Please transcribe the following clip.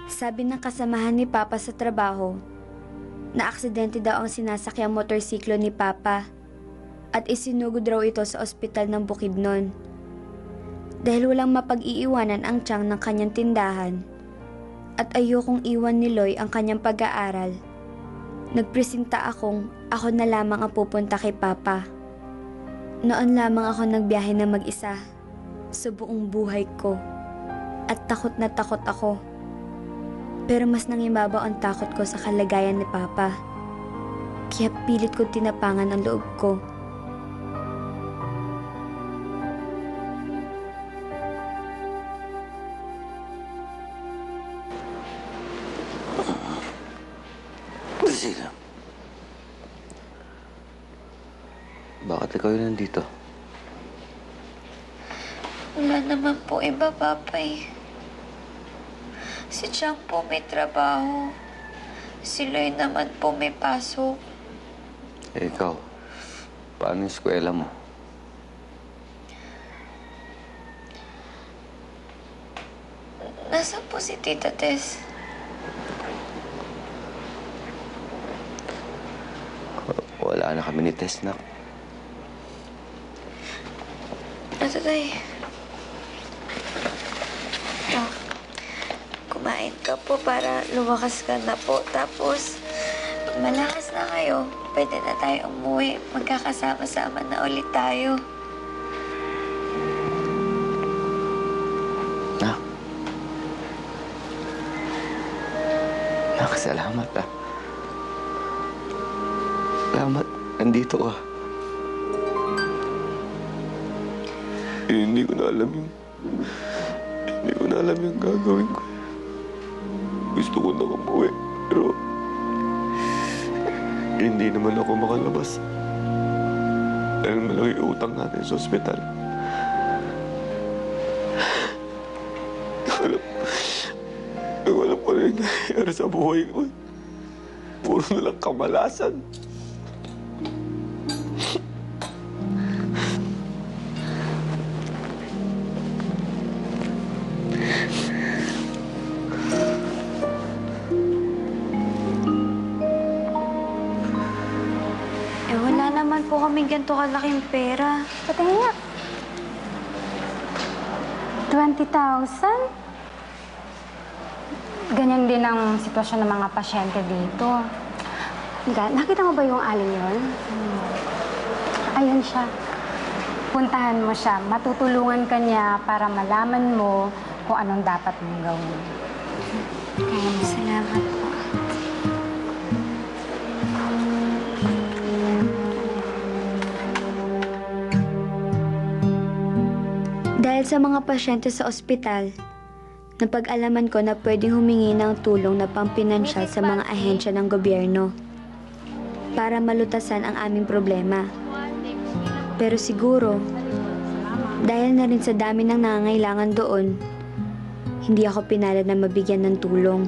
Sabi ng kasamahan ni Papa sa trabaho, na aksidente daw ang sinasakyang motorsiklo ni Papa at isinugod raw ito sa ospital ng Bukidnon. Dahil walang mapag-iiwanan ang tiyang ng kanyang tindahan at ayokong iwan ni Loy ang kanyang pag-aaral, nagpresenta ako na lamang ang pupunta kay Papa. Noon lamang ako nagbiyahe na mag-isa sa buong buhay ko at takot na takot ako. Pero mas nangibabaw ang takot ko sa kalagayan ni Papa. Kaya pilit ko tinapangan ang loob ko. Sila, bakit ikaw yun nandito? Wala naman po iba, Papa eh. Si Chang po may trabaho. Si Loy naman po may pasok. Eh, ikaw, paano yung eskwela mo? Nasaan po si Tita Tess? Wala na kami ni Tess, nak. Tatay. Ito. Kumain ka po para lumakas ka na po. Tapos, pag malakas na kayo, pwede na tayo umuwi. Magkakasama-sama na ulit tayo. Nak. Nak, salamat, ah. Salamat, nandito ka. Hindi ko na alam yung gagawin ko. Gusto ko na umuwi, pero hindi naman ako makalabas. Dahil malaki utang natin sa ospital. Alam ko na yung nangyayari sa buhay ko. Puro na lang kamalasan. Wala naman po kaming ganito kalaking pera. Patingin nga. 20,000? Ganyan din ang sitwasyon ng mga pasyente dito. Nakita mo ba yung aling yun? Ayun siya. Puntahan mo siya. Matutulungan ka niya para malaman mo kung anong dapat mong gawin. Salamat po. Dahil sa mga pasyente sa ospital, napag-alaman ko na pwedeng humingi ng tulong na pampinansyal sa mga ahensya ng gobyerno para malutasan ang aming problema. Pero siguro, dahil na rin sa dami ng nangangailangan doon, hindi ako pinalad na mabigyan ng tulong.